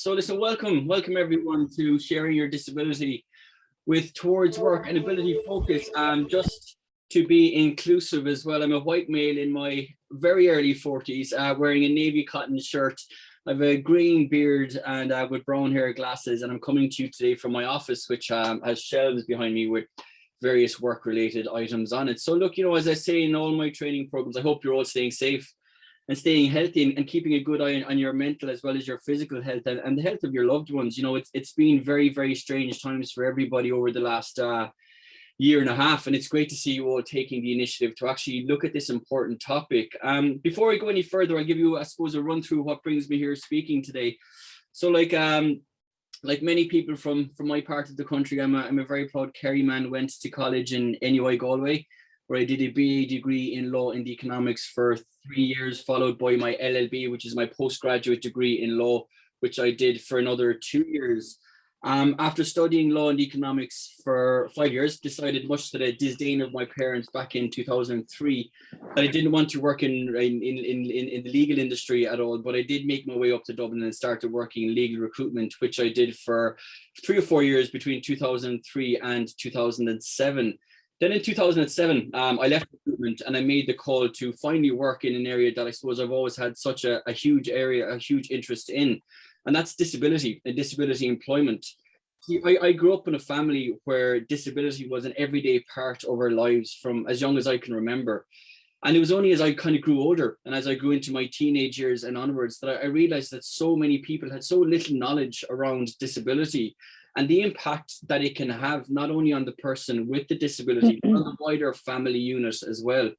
So listen, welcome everyone to Sharing Your Disability with Towards Work and Ability Focus. Just to be inclusive as well, I'm a white male in my very early 40s, wearing a navy cotton shirt. I have a green beard and with brown hair, glasses, and I'm coming to you today from my office, which has shelves behind me with various work-related items on it. So look, as I say in all my training programs, I hope you're all staying safe and staying healthy and keeping a good eye on your mental as well as your physical health and the health of your loved ones. It's been very, very strange times for everybody over the last year and a half, and it's great to see you all taking the initiative to actually look at this important topic. Before I go any further, I'll give you, I suppose, a run through what brings me here speaking today. So like many people from my part of the country, I'm a very proud Kerry man. Went to college in NUI Galway, where I did a BA degree in law and economics for 3 years, followed by my LLB, which is my postgraduate degree in law, which I did for another 2 years. After studying law and economics for 5 years, decided, much to the disdain of my parents back in 2003, that I didn't want to work in the legal industry at all, but I did make my way up to Dublin and started working in legal recruitment, which I did for 3 or 4 years between 2003 and 2007. Then in 2007, I left recruitment and I made the call to finally work in an area that I suppose I've always had such a huge interest in, and that's disability and disability employment. See, I grew up in a family where disability was an everyday part of our lives from as young as I can remember. And it was only as I kind of grew older and as I grew into my teenage years and onwards that I realized that so many people had so little knowledge around disability and the impact that it can have not only on the person with the disability, but on the wider family unit as well.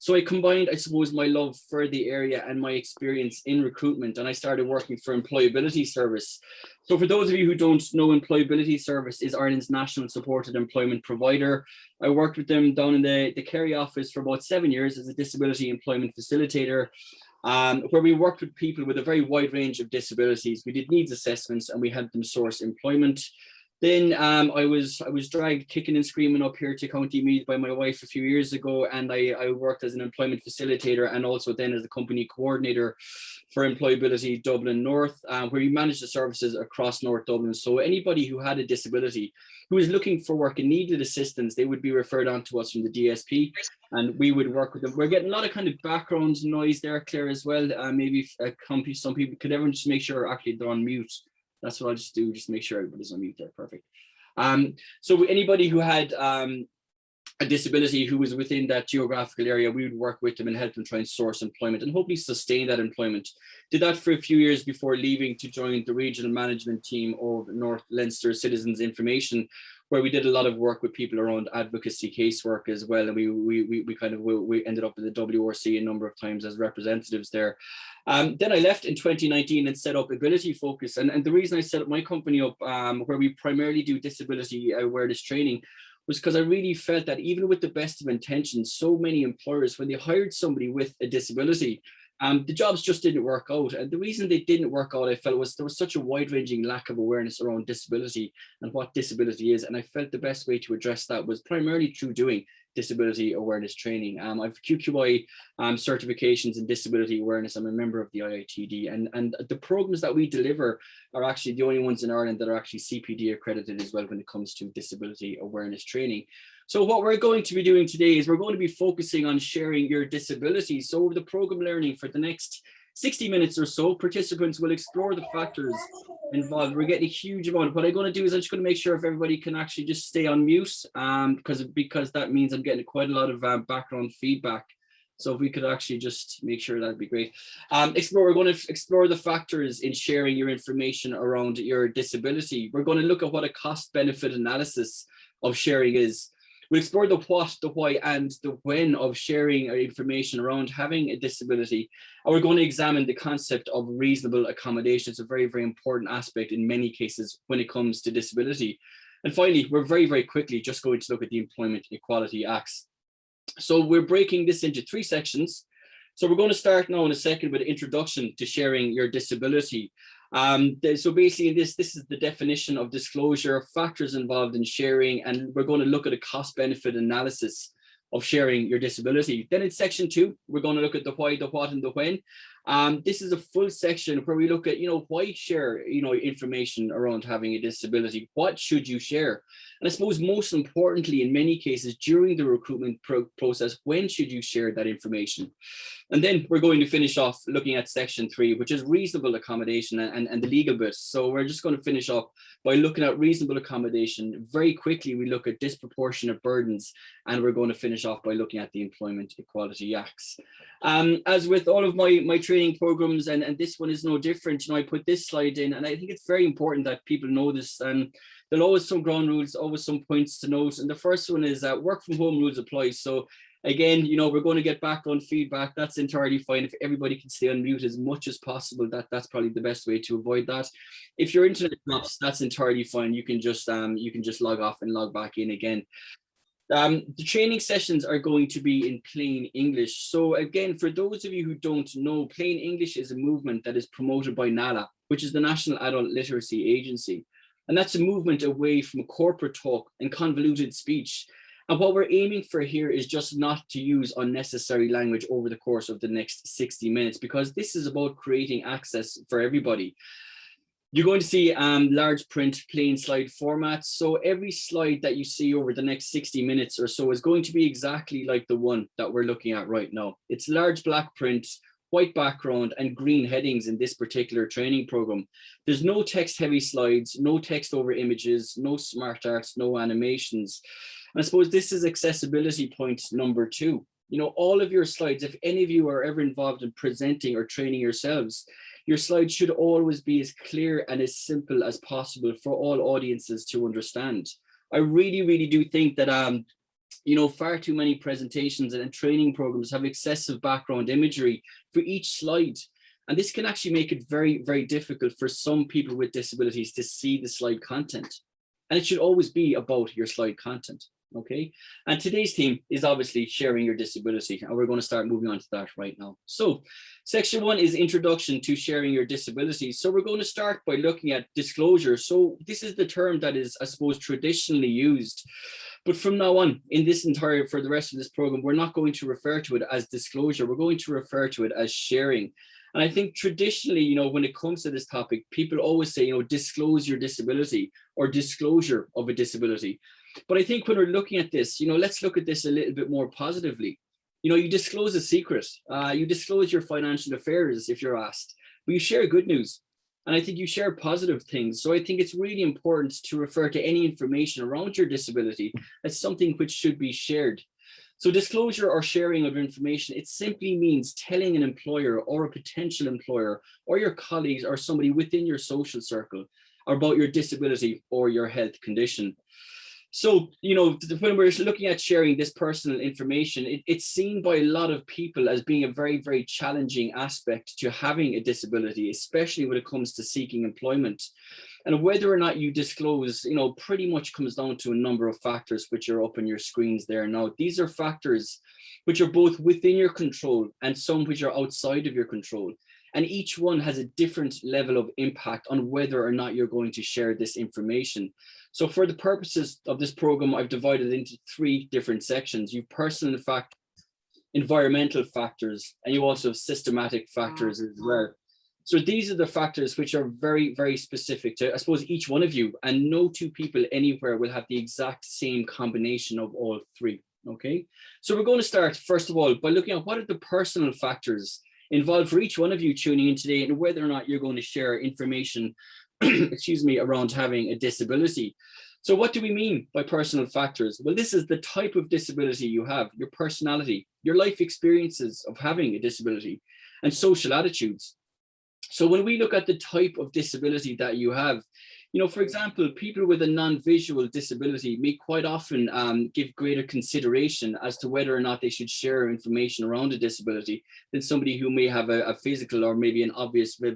So I combined, I suppose, my love for the area and my experience in recruitment, and I started working for Employability Service. So for those of you who don't know, Employability Service is Ireland's national supported employment provider. I worked with them down in the Kerry office for about 7 years as a disability employment facilitator, where we worked with people with a very wide range of disabilities. We did needs assessments and we helped them source employment. Then I was dragged kicking and screaming up here to County Meath by my wife a few years ago, and I worked as an employment facilitator and also then as the company coordinator for Employability Dublin North, where we managed the services across North Dublin. So anybody who had a disability, who was looking for work and needed assistance, they would be referred on to us from the DSP, and we would work with them. We're getting a lot of kind of background noise there, Claire, as well. Maybe some people could everyone just make sure actually they're on mute. That's what I'll just do, just make sure everybody's on mute there. Perfect. So anybody who had a disability who was within that geographical area, we would work with them and help them try and source employment and hopefully sustain that employment. Did that for a few years before leaving to join the regional management team of North Leinster Citizens Information, where we did a lot of work with people around advocacy casework as well. And we ended up in the WRC a number of times as representatives there. Then I left in 2019 and set up Ability Focus. And the reason I set up my company up, where we primarily do disability awareness training, was because I really felt that even with the best of intentions, so many employers, when they hired somebody with a disability, the jobs just didn't work out. And the reason they didn't work out, I felt, was there was such a wide-ranging lack of awareness around disability and what disability is. And I felt the best way to address that was primarily through doing disability awareness training. I've QQI certifications in disability awareness. I'm a member of the IITD, and the programs that we deliver are actually the only ones in Ireland that are actually CPD accredited as well when it comes to disability awareness training. So what we're going to be doing today is we're going to be focusing on sharing your disability. So over the program learning for the next 60 minutes or so, participants will explore the factors involved. We're getting a huge amount. What I'm going to do is I'm just going to make sure if everybody can actually just stay on mute, because that means I'm getting quite a lot of background feedback. So if we could actually just make sure, that'd be great. We're going to explore the factors in sharing your information around your disability. We're going to look at what a cost-benefit analysis of sharing is. We'll explore the what, the why, and the when of sharing our information around having a disability. And we're going to examine the concept of reasonable accommodation. It's a very, very important aspect in many cases when it comes to disability. And finally, we're very, very quickly just going to look at the Employment Equality Acts. So we're breaking this into 3 sections. So we're going to start now in a second with an introduction to sharing your disability. So basically this is the definition of disclosure, factors involved in sharing, and we're going to look at a cost-benefit analysis of sharing your disability. Then in section 2, we're going to look at the why, the what, and the when. This is a full section where we look at, why share, information around having a disability. What should you share? And I suppose most importantly, in many cases, during the recruitment process, when should you share that information? And then we're going to finish off looking at section 3, which is reasonable accommodation and the legal bit. So we're just going to finish up by looking at reasonable accommodation. Very quickly, we look at disproportionate burdens, and we're going to finish off by looking at the Employment Equality Acts. As with all of my training programs, and this one is no different, I put this slide in, and I think it's very important that people know this. And there'll always some ground rules, always some points to note. And the first one is that work from home rules apply. So again, we're going to get background feedback. That's entirely fine. If everybody can stay on mute as much as possible, that's probably the best way to avoid that. If your internet drops, that's entirely fine. You can just log off and log back in again. The training sessions are going to be in plain English. So again, for those of you who don't know, plain English is a movement that is promoted by NALA, which is the National Adult Literacy Agency. And that's a movement away from corporate talk and convoluted speech. And what we're aiming for here is just not to use unnecessary language over the course of the next 60 minutes, because this is about creating access for everybody. You're going to see large print, plain slide formats. So every slide that you see over the next 60 minutes or so is going to be exactly like the one that we're looking at right now. It's large black print, white background, and green headings in this particular training program. There's no text heavy slides, no text over images, no smart arts, no animations. And I suppose this is accessibility point number 2. All of your slides, if any of you are ever involved in presenting or training yourselves, your slides should always be as clear and as simple as possible for all audiences to understand. I really, really do think that far too many presentations and training programs have excessive background imagery for each slide. And this can actually make it very, very difficult for some people with disabilities to see the slide content. And it should always be about your slide content. Okay, and today's theme is obviously sharing your disability, and we're going to start moving on to that right now. So section 1 is introduction to sharing your disability. So we're going to start by looking at disclosure. So this is the term that is, I suppose, traditionally used, but from now on for the rest of this program, we're not going to refer to it as disclosure. We're going to refer to it as sharing. And I think traditionally, when it comes to this topic, people always say, disclose your disability or disclosure of a disability. But I think when we're looking at this, let's look at this a little bit more positively. You disclose a secret, you disclose your financial affairs if you're asked, but you share good news. And I think you share positive things. So I think it's really important to refer to any information around your disability as something which should be shared. So disclosure or sharing of information, it simply means telling an employer or a potential employer or your colleagues or somebody within your social circle about your disability or your health condition. So, when we're looking at sharing this personal information, it's seen by a lot of people as being a very, very challenging aspect to having a disability, especially when it comes to seeking employment. And whether or not you disclose, pretty much comes down to a number of factors which are up on your screens there. Now, these are factors which are both within your control and some which are outside of your control. And each one has a different level of impact on whether or not you're going to share this information. So for the purposes of this program, I've divided it into 3 different sections. You've personal factors, environmental factors, and you also have systematic factors as well. So these are the factors which are very, very specific to, I suppose, each one of you, and no 2 people anywhere will have the exact same combination of all 3. Okay, so we're going to start, first of all, by looking at what are the personal factors involved for each one of you tuning in today, and whether or not you're going to share information around having a disability. So what do we mean by personal factors? Well, this is the type of disability you have, your personality, your life experiences of having a disability, and social attitudes. So when we look at the type of disability that you have, for example, people with a non-visual disability may quite often give greater consideration as to whether or not they should share information around a disability than somebody who may have a physical or maybe an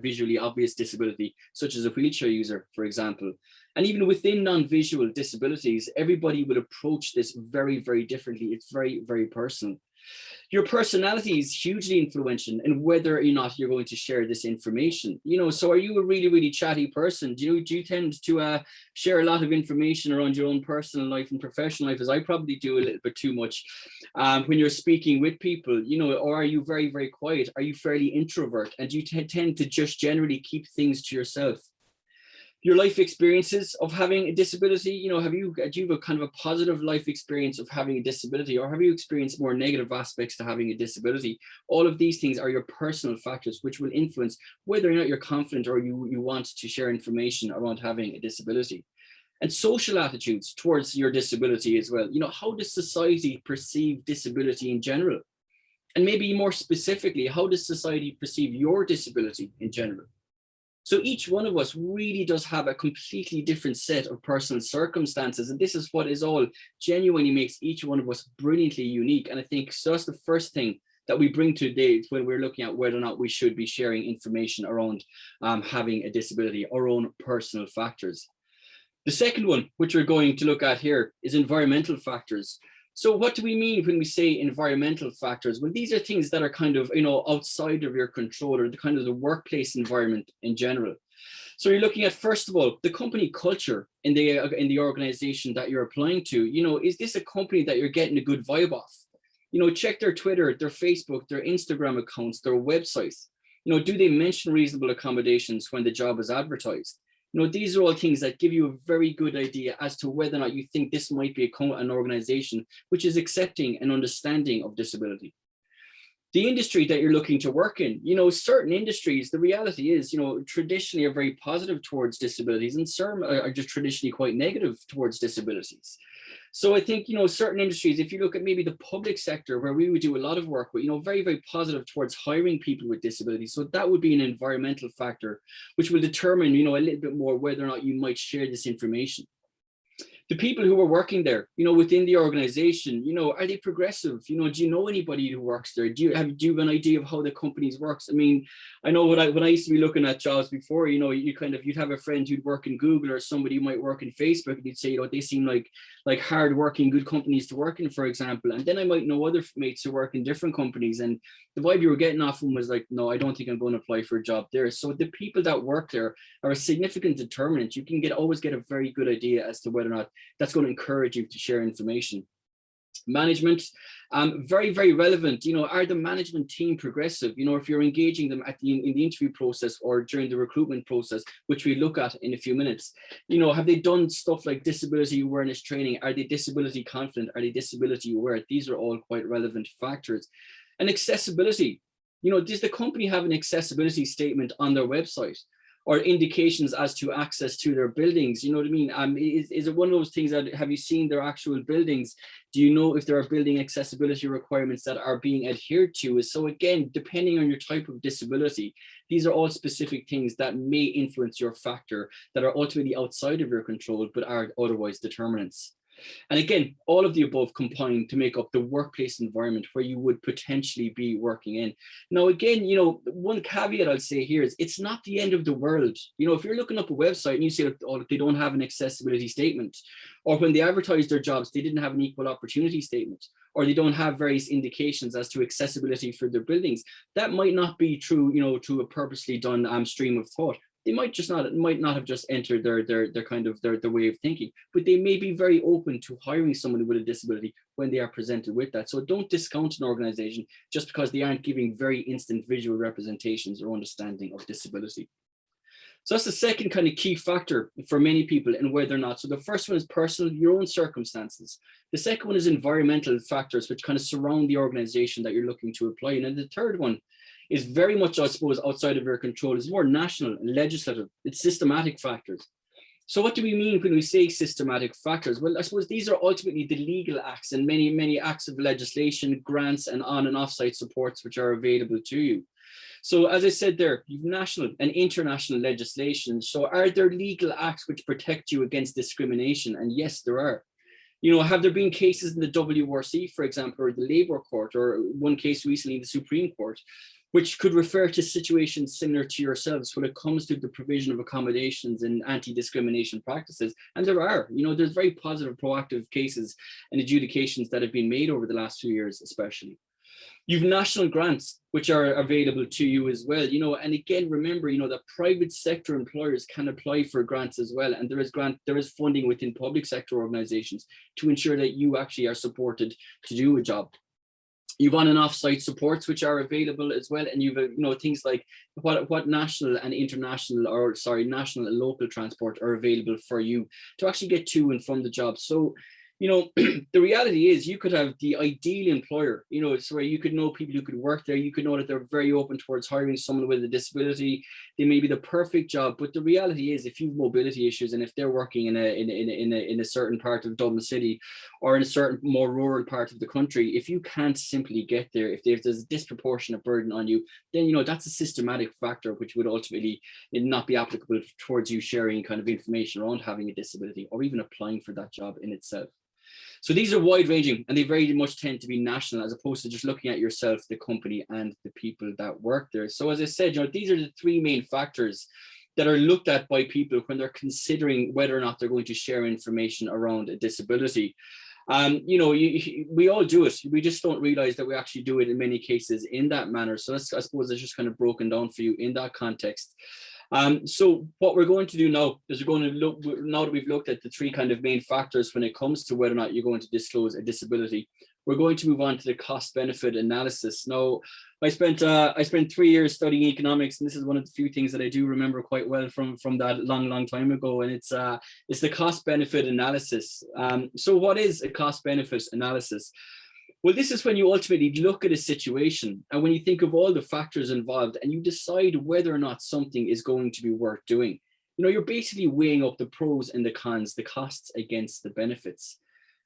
visually obvious disability, such as a wheelchair user, for example. And even within non-visual disabilities, everybody will approach this very, very differently. It's very, very personal. Your personality is hugely influential in whether or not you're going to share this information. So are you a really, really chatty person? Do you tend to share a lot of information around your own personal life and professional life, as I probably do a little bit too much when you're speaking with people, or are you very, very quiet? Are you fairly introvert, and do you tend to just generally keep things to yourself? Your life experiences of having a disability, do you have a kind of a positive life experience of having a disability, or have you experienced more negative aspects to having a disability? All of these things are your personal factors, which will influence whether or not you're confident or you want to share information around having a disability. And social attitudes towards your disability as well. How does society perceive disability in general? And maybe more specifically, how does society perceive your disability in general? So each one of us really does have a completely different set of personal circumstances. And this is what is all genuinely makes each one of us brilliantly unique. And I think so that's the first thing that we bring today when we're looking at whether or not we should be sharing information around having a disability, our own personal factors. The second one, which we're going to look at here, is environmental factors. So what do we mean when we say environmental factors? Well, these are things that are kind of, outside of your control, or the kind of the workplace environment in general. So you're looking at, first of all, the company culture in the organization that you're applying to. Is this a company that you're getting a good vibe off? Check their Twitter, their Facebook, their Instagram accounts, their websites. Do they mention reasonable accommodations when the job is advertised? These are all things that give you a very good idea as to whether or not you think this might be an organization which is accepting and understanding of disability. The industry that you're looking to work in, certain industries, the reality is, traditionally are very positive towards disabilities, and some are just traditionally quite negative towards disabilities. So I think, certain industries, if you look at maybe the public sector, where we would do a lot of work with, very, very positive towards hiring people with disabilities. So that would be an environmental factor, which will determine, a little bit more whether or not you might share this information. The people who are working there, within the organization, are they progressive? Do you know anybody who works there? Do you have an idea of how the companies works? I mean, I know when I used to be looking at jobs before, you'd have a friend who'd work in Google, or somebody who might work in Facebook, and you'd say, they seem like hard-working, good companies to work in, for example. And then I might know other mates who work in different companies, and the vibe you were getting off them was like, no, I don't think I'm going to apply for a job there. So the people that work there are a significant determinant. You can always get a very good idea as to whether or not that's going to encourage you to share information. Management, very, very relevant. Are the management team progressive? If you're engaging them in the interview process or during the recruitment process, which we look at in a few minutes, have they done stuff like disability awareness training? Are they disability confident? Are they disability aware? These are all quite relevant factors. And accessibility, does the company have an accessibility statement on their website, or indications as to access to their buildings? You know what I mean? Is it one of those things that, have you seen their actual buildings? Do you know if there are building accessibility requirements that are being adhered to? So again, depending on your type of disability, these are all specific things that may influence your factor, that are ultimately outside of your control, but are otherwise determinants. And again, all of the above combine to make up the workplace environment where you would potentially be working in. Now, again, one caveat I'd say here is it's not the end of the world. If you're looking up a website and you see that they don't have an accessibility statement, or when they advertise their jobs, they didn't have an equal opportunity statement, or they don't have various indications as to accessibility for their buildings, that might not be true, to a purposely done stream of thought. They might not have just entered their kind of their way of thinking, but they may be very open to hiring someone with a disability when they are presented with that. So don't discount an organization just because they aren't giving very instant visual representations or understanding of disability. So that's the second kind of key factor for many people in whether or not. So the first one is personal, your own circumstances. The second one is environmental factors, which kind of surround the organization that you're looking to apply in. And the third one is very much, I suppose, outside of your control. It's more national and legislative. It's systematic factors. So what do we mean when we say systematic factors? Well, I suppose these are ultimately the legal acts and many, many acts of legislation, grants, and on and off-site supports which are available to you. So as I said there, you've national and international legislation. So are there legal acts which protect you against discrimination? And yes, there are. Have there been cases in the WRC, for example, or the Labour Court, or one case recently in the Supreme Court, which could refer to situations similar to yourselves when it comes to the provision of accommodations and anti-discrimination practices? And there are, there's very positive, proactive cases and adjudications that have been made over the last few years, especially. You've national grants, which are available to you as well, and again, remember, that private sector employers can apply for grants as well. And there is funding within public sector organizations to ensure that you actually are supported to do a job. You've on and off-site supports which are available as well, and you've things like what national and international, or sorry, national and local transport are available for you to actually get to and from the job. So the reality is you could have the ideal employer, it's where you could know people who could work there. You could know that they're very open towards hiring someone with a disability. They may be the perfect job, but the reality is if you have mobility issues and if they're working in a certain part of Dublin City or in a certain more rural part of the country, if you can't simply get there, if there's a disproportionate burden on you, then that's a systematic factor which would ultimately not be applicable towards you sharing kind of information around having a disability or even applying for that job in itself. So these are wide ranging, and they very much tend to be national, as opposed to just looking at yourself, the company, and the people that work there. So as I said, these are the three main factors that are looked at by people when they're considering whether or not they're going to share information around a disability. We all do it. We just don't realize that we actually do it in many cases in that manner. So I suppose it's just kind of broken down for you in that context. So what we're going to do now is we're going to look, now that we've looked at the three kind of main factors when it comes to whether or not you're going to disclose a disability, we're going to move on to the cost benefit analysis. Now, I spent 3 years studying economics, and this is one of the few things that I do remember quite well from that long time ago, and it's the cost benefit analysis. So what is a cost benefit analysis? Well, this is when you ultimately look at a situation and when you think of all the factors involved and you decide whether or not something is going to be worth doing. You're basically weighing up the pros and the cons, the costs against the benefits.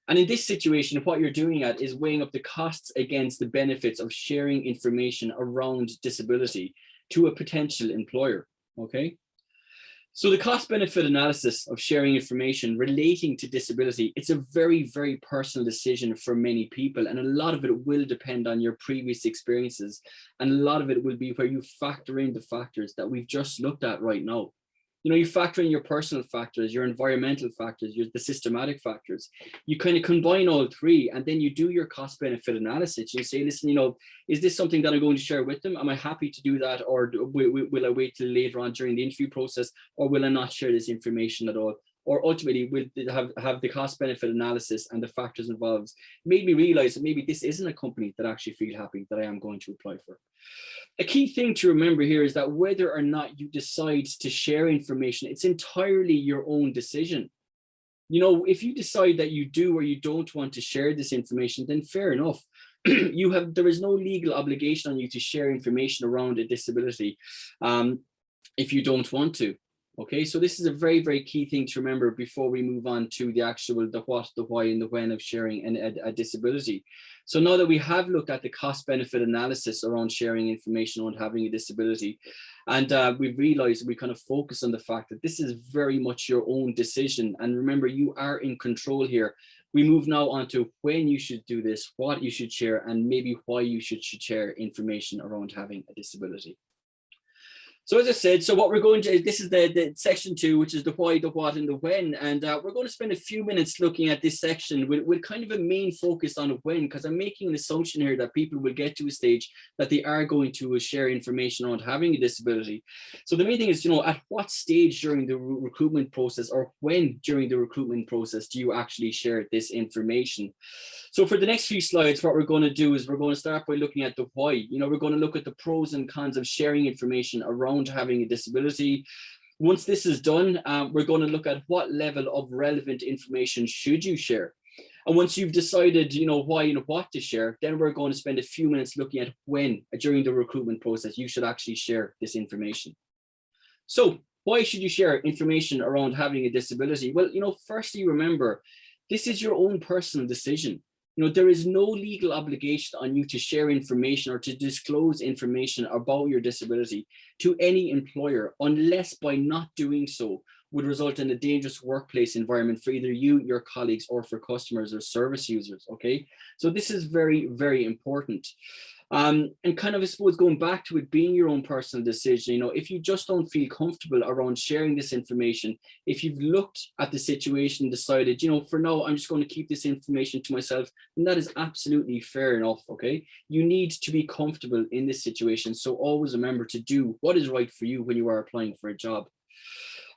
And in this situation, what you're doing is weighing up the costs against the benefits of sharing information around disability to a potential employer, okay? So the cost benefit analysis of sharing information relating to disability, it's a very, very personal decision for many people. And a lot of it will depend on your previous experiences. And a lot of it will be where you factor in the factors that we've just looked at right now. You factor in your personal factors, your environmental factors, the systematic factors. You kind of combine all three, and then you do your cost benefit analysis. You say, listen, is this something that I'm going to share with them? Am I happy to do that? Or will I wait till later on during the interview process? Or will I not share this information at all? Or ultimately, will have the cost benefit analysis and the factors involved made me realize that maybe this isn't a company that I actually feel happy that I am going to apply for. A key thing to remember here is that whether or not you decide to share information, it's entirely your own decision. If you decide that you do or you don't want to share this information, then fair enough. There is no legal obligation on you to share information around a disability if you don't want to. Okay, so this is a very, very key thing to remember before we move on to the actual, the what, the why, and the when of sharing a disability. So now that we have looked at the cost benefit analysis around sharing information on having a disability, and we've realized we kind of focus on the fact that this is very much your own decision. And remember, you are in control here. We move now on to when you should do this, what you should share, and maybe why you should share information around having a disability. So as I said, so what we're going to, this is the section 2, which is the why, the what, and the when. And we're going to spend a few minutes looking at this section with kind of a main focus on when, because I'm making an assumption here that people will get to a stage that they are going to share information on having a disability. So the main thing is, at what stage during the recruitment process or when during the recruitment process do you actually share this information? So for the next few slides, what we're going to do is we're going to start by looking at the why. We're going to look at the pros and cons of sharing information around having a disability. Once this is done, we're going to look at what level of relevant information should you share. And once you've decided, why and what to share, then we're going to spend a few minutes looking at when during the recruitment process you should actually share this information. So why should you share information around having a disability? Well, firstly, remember, this is your own personal decision. There is no legal obligation on you to share information or to disclose information about your disability to any employer, unless by not doing so would result in a dangerous workplace environment for either you, your colleagues, or for customers or service users, okay? So this is very, very important. And kind of, I suppose, going back to it being your own personal decision, if you just don't feel comfortable around sharing this information, if you've looked at the situation, decided, for now, I'm just going to keep this information to myself, then that is absolutely fair enough, okay? You need to be comfortable in this situation. So always remember to do what is right for you when you are applying for a job.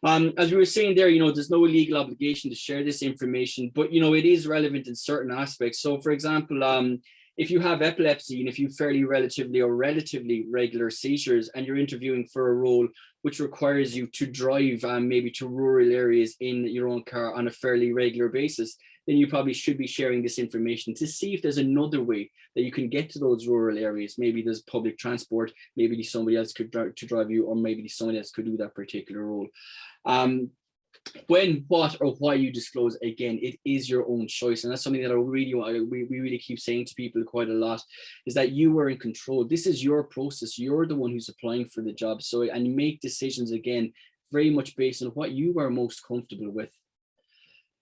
As we were saying there, there's no legal obligation to share this information, but, it is relevant in certain aspects. So, for example, if you have epilepsy and if you fairly relatively regular seizures and you're interviewing for a role which requires you to drive maybe to rural areas in your own car on a fairly regular basis, then you probably should be sharing this information to see if there's another way that you can get to those rural areas. Maybe there's public transport, maybe somebody else could drive you, or maybe someone else could do that particular role. When, what, or why you disclose, again, it is your own choice. And that's something that we really keep saying to people quite a lot, is that you are in control. This is your process. You're the one who's applying for the job. So, and make decisions, again, very much based on what you are most comfortable with.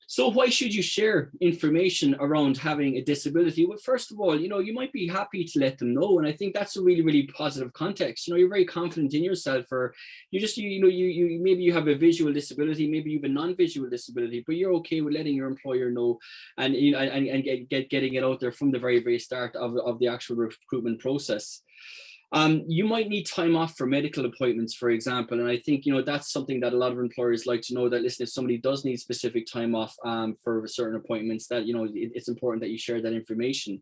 So why should you share information around having a disability? Well, first of all, you might be happy to let them know. And I think that's a really, really positive context. You're very confident in yourself, or you maybe you have a visual disability, maybe you have a non-visual disability, but you're okay with letting your employer know and, getting it out there from the very, very start of the actual recruitment process. You might need time off for medical appointments, for example. And I think, that's something that a lot of employers like to know, that, listen, if somebody does need specific time off for certain appointments, that, it's important that you share that information.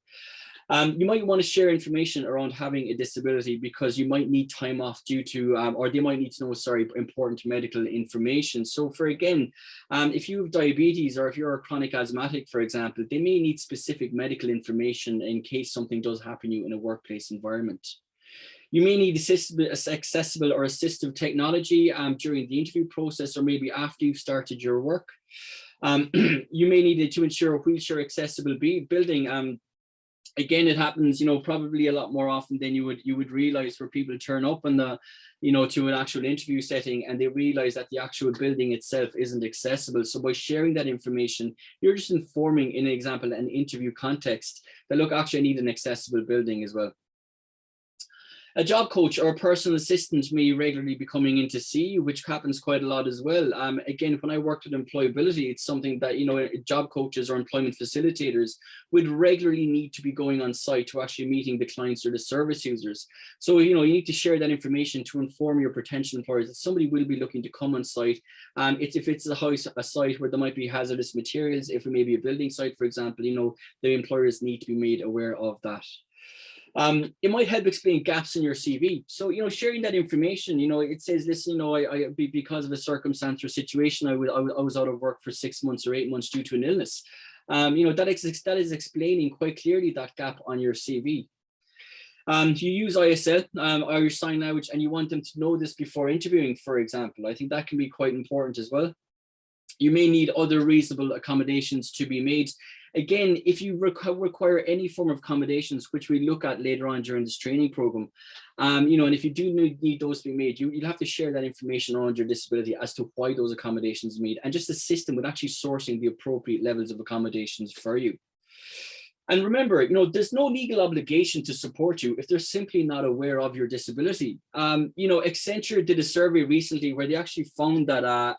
You might want to share information around having a disability because you might need time off due to, or they might need to know, important medical information. So if you have diabetes, or if you're a chronic asthmatic, for example, they may need specific medical information in case something does happen to you in a workplace environment. You may need accessible or assistive technology during the interview process, or maybe after you've started your work. You may need to ensure a wheelchair accessible building. Again, it happens, probably a lot more often than you would realize, for people to turn up in to an actual interview setting and they realize that the actual building itself isn't accessible. So by sharing that information, you're just informing, in an example, an interview context, that, look, actually I need an accessible building as well. A job coach or a personal assistant may regularly be coming in to see you, which happens quite a lot as well. Again, when I worked with employability, it's something that, job coaches or employment facilitators would regularly need to be going on site to actually meeting the clients or the service users. So, you need to share that information to inform your potential employers that somebody will be looking to come on site. If it's a site where there might be hazardous materials, if it may be a building site, for example, the employers need to be made aware of that. It might help explain gaps in your CV. So, sharing that information, it says, listen, because of a circumstance or situation, I was out of work for 6 months or 8 months due to an illness. That is explaining quite clearly that gap on your CV. You use ISL, Irish Sign Language, and you want them to know this before interviewing, for example. I think that can be quite important as well. You may need other reasonable accommodations to be made. Again, if you require any form of accommodations, which we look at later on during this training program, and if you do need those to be made, you'll have to share that information around your disability as to why those accommodations are made, and just assist them with actually sourcing the appropriate levels of accommodations for you. And remember, there's no legal obligation to support you if they're simply not aware of your disability. Accenture did a survey recently where they actually found that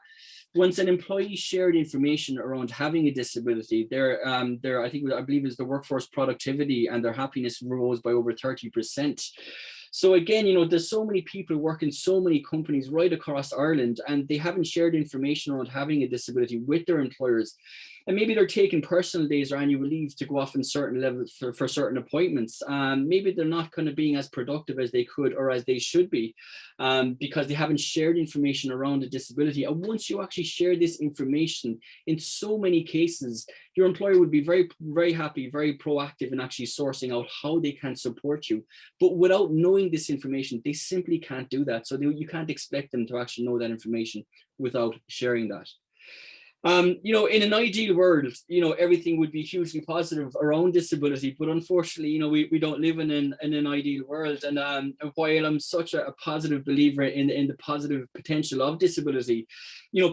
once an employee shared information around having a disability, I believe is the workforce productivity and their happiness rose by over 30%. So again, there's so many people working so many companies right across Ireland, and they haven't shared information around having a disability with their employers. And maybe they're taking personal days or annual leave to go off in certain levels for certain appointments. Maybe they're not kind of being as productive as they could or as they should be because they haven't shared information around a disability. And once you actually share this information, in so many cases, your employer would be very, very happy, very proactive in actually sourcing out how they can support you. But without knowing this information, they simply can't do that. So you can't expect them to actually know that information without sharing that. In an ideal world, everything would be hugely positive around disability, but unfortunately, we don't live in an ideal world. And while I'm such a positive believer in the positive potential of disability,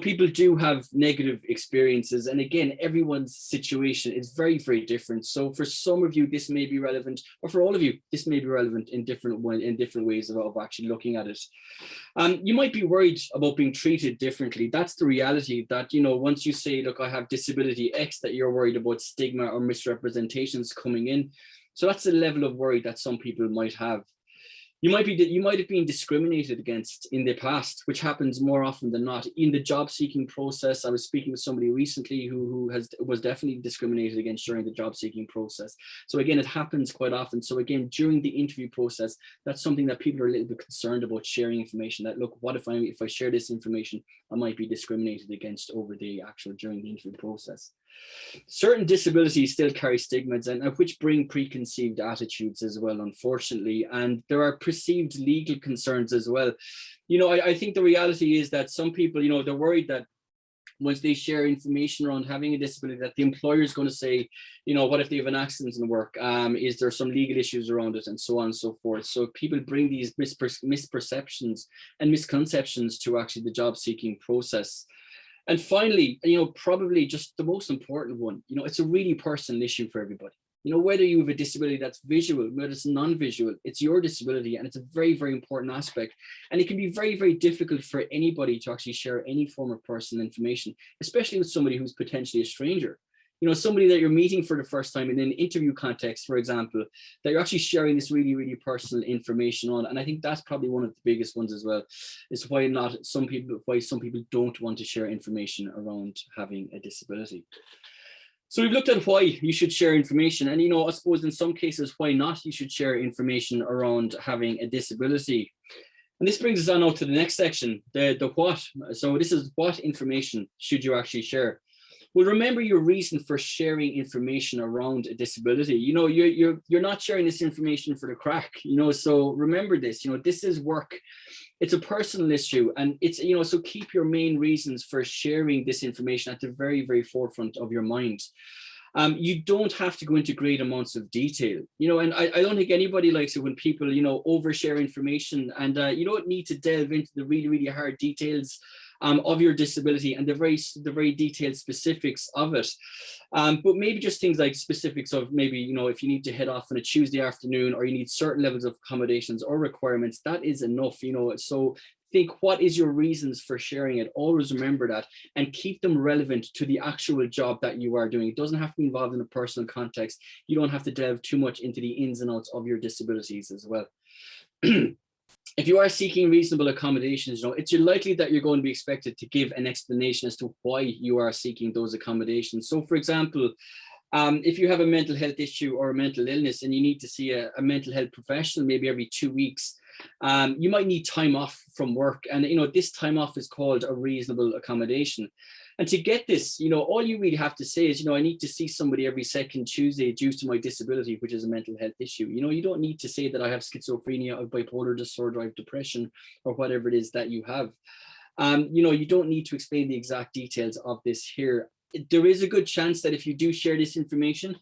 people do have negative experiences. And again, everyone's situation is very, very different. So for some of you, this may be relevant, or for all of you, this may be relevant in different ways of actually looking at it. You might be worried about being treated differently. That's the reality, that, once you say, look, I have disability X, that you're worried about stigma or misrepresentations coming in. So that's the level of worry that some people might have. You might have been discriminated against in the past, which happens more often than not. In the job seeking process, I was speaking with somebody recently who was definitely discriminated against during the job seeking process. So again, it happens quite often. So again, during the interview process, that's something that people are a little bit concerned about, sharing information. That, look, what if I share this information, I might be discriminated against over the during the interview process. Certain disabilities still carry stigmas, and which bring preconceived attitudes as well, unfortunately. And there are perceived legal concerns as well. I think the reality is that some people, they're worried that once they share information around having a disability, that the employer is going to say, what if they have an accident in work? Is there some legal issues around it, and so on and so forth. So people bring these misperceptions and misconceptions to actually the job seeking process. And finally, probably just the most important one, it's a really personal issue for everybody. Whether you have a disability that's visual, whether it's non-visual, it's your disability, and it's a very, very important aspect. And it can be very, very difficult for anybody to actually share any form of personal information, especially with somebody who's potentially a stranger. Somebody that you're meeting for the first time in an interview context, for example, that you're actually sharing this really, really personal information on. And I think that's probably one of the biggest ones as well, is why some people don't want to share information around having a disability. So we've looked at why you should share information, and I suppose in some cases why not you should share information around having a disability. And this brings us on now to the next section, the what. So this is, what information should you actually share? Well, remember your reason for sharing information around a disability. You're not sharing this information for the crack. So remember this. This is work. It's a personal issue, and it's so keep your main reasons for sharing this information at the very, very forefront of your mind. You don't have to go into great amounts of detail, and I don't think anybody likes it when people, overshare information, and you don't need to delve into the really, really hard details of your disability and the very detailed specifics of it. But maybe just things like specifics of maybe, if you need to head off on a Tuesday afternoon, or you need certain levels of accommodations or requirements, that is enough, So think, what is your reasons for sharing it? Always remember that, and keep them relevant to the actual job that you are doing. It doesn't have to be involved in a personal context. You don't have to delve too much into the ins and outs of your disabilities as well. If you are seeking reasonable accommodations, it's likely that you're going to be expected to give an explanation as to why you are seeking those accommodations. So for example, if you have a mental health issue or a mental illness and you need to see a mental health professional maybe every 2 weeks, you might need time off from work. And, this time off is called a reasonable accommodation. And to get this, all you really have to say is, I need to see somebody every second Tuesday due to my disability, which is a mental health issue. You don't need to say that I have schizophrenia or bipolar disorder, I have depression, or whatever it is that you have. You don't need to explain the exact details of this here. There is a good chance that if you do share this information,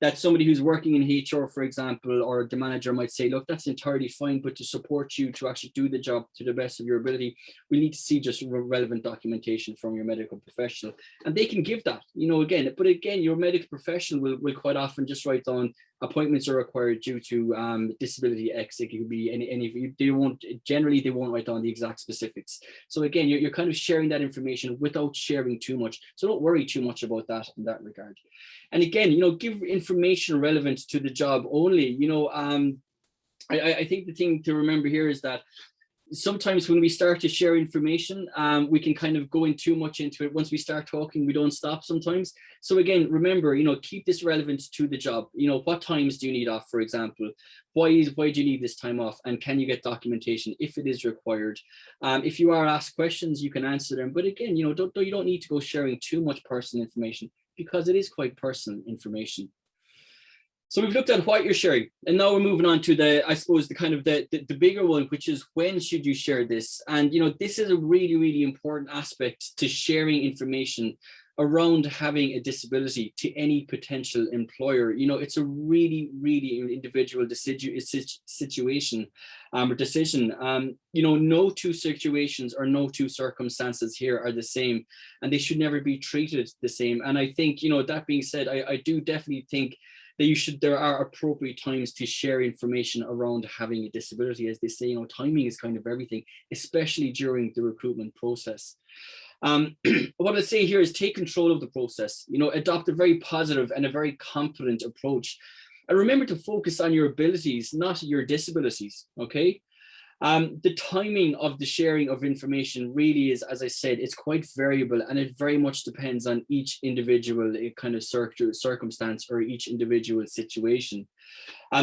that somebody who's working in HR, for example, or the manager might say, look, that's entirely fine, but to support you to actually do the job to the best of your ability, we need to see just relevant documentation from your medical professional. And they can give that, again, your medical professional will quite often just write down appointments are required due to disability X. It could be any, they won't write down the exact specifics. So again, you're kind of sharing that information without sharing too much. So don't worry too much about that in that regard. And again, give information relevant to the job only. I think the thing to remember here is that sometimes when we start to share information, we can kind of go in too much into it. Once we start talking, we don't stop sometimes. So again, remember, keep this relevant to the job. What times do you need off, for example? Why do you need this time off? And can you get documentation if it is required? If you are asked questions, you can answer them. But again, you don't need to go sharing too much personal information, because it is quite personal information. So we've looked at what you're sharing, and now we're moving on to the bigger one, which is when should you share this? And this is a really, really important aspect to sharing information around having a disability to any potential employer. It's a really, really individual situation or decision. No two situations or no two circumstances here are the same, and they should never be treated the same. And I think, that being said, I do definitely think that there are appropriate times to share information around having a disability. As they say, timing is kind of everything, especially during the recruitment process. What I say here is take control of the process, adopt a very positive and a very confident approach. And remember to focus on your abilities, not your disabilities, okay? The timing of the sharing of information really is, as I said, it's quite variable, and it very much depends on each individual kind of circumstance or each individual situation.